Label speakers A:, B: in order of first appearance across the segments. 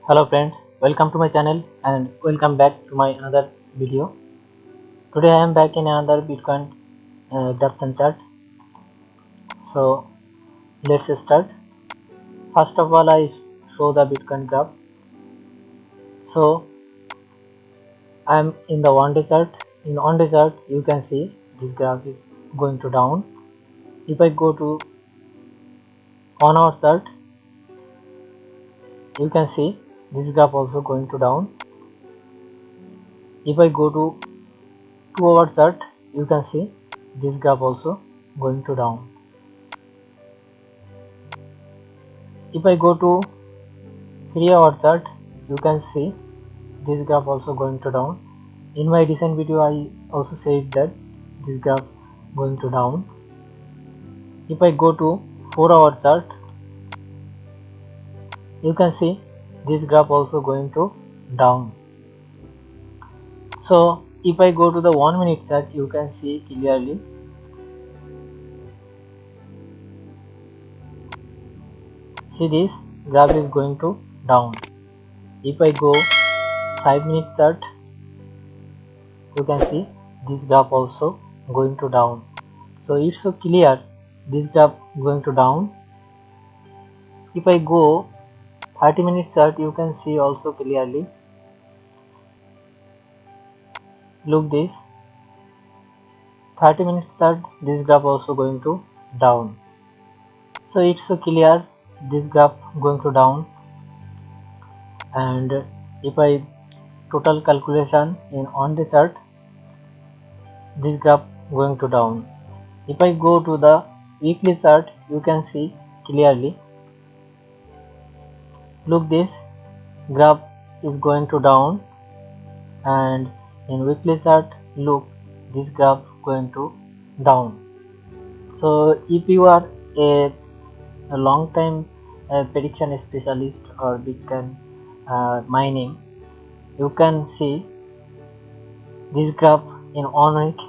A: Hello friends, welcome to my channel and welcome back to my another video. Today I am back in another Bitcoin graphs and chart. So let's start. First of all, I show the Bitcoin graph. So I am in the 1 day chart. In 1 day chart, you can see this graph is going to down. If I go to 1 hour chart, you can see this graph also going to down. If I go to 2 hour chart, you can see this graph also going to down. If I go to 3 hour chart, you can see this graph also going to down. In my recent video I also said that this graph going to down. If I go to 4 hour chart, you can see this graph also going to down. So if I go to the 1 minute chart, you can see clearly see this graph is going to down. If I go 5 minute chart, you can see this graph also going to down. So it's so clear this graph going to down. If I go 30 minute chart, you can see also clearly. Look this 30 minute chart, this graph also going to down. So it's so clear this graph going to down. And if I total calculation in on the chart, this graph going to down. If I go to the weekly chart, you can see clearly. Look this graph is going to down, and in weekly chart, look this graph going to down. So if you are a long time prediction specialist or Bitcoin mining, you can see this graph in 1 week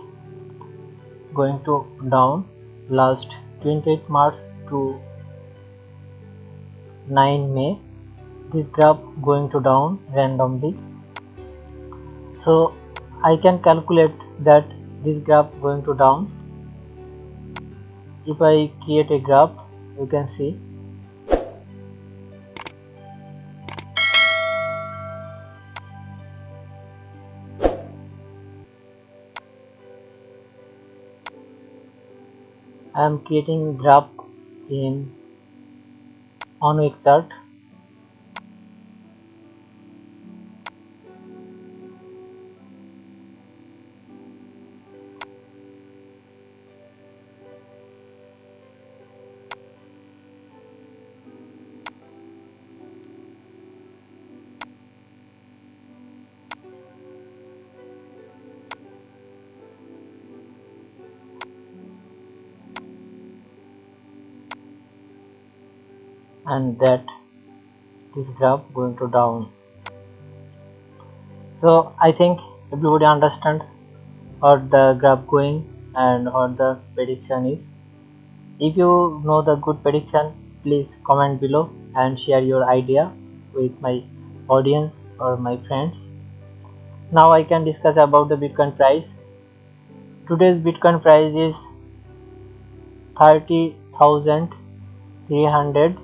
A: going to down. Last 28 March to 9 May, this graph going to down randomly. So I can calculate that this graph going to down. If I create a graph, you can see I am creating graph in 1 week chart. And that this graph going to down. So I think everybody understand what the graph going and what the prediction is. If you know the good prediction, please comment below and share your idea with my audience or my friends. Now I can discuss about the Bitcoin price. Today's Bitcoin price is 30,320.20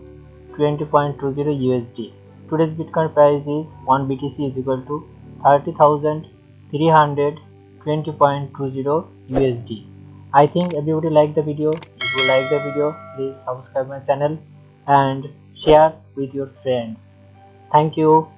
A: USD. Today's Bitcoin price is 1 BTC is equal to 30,320.20 USD. I think everybody liked the video. If you like the video, please subscribe my channel and share with your friends. Thank you.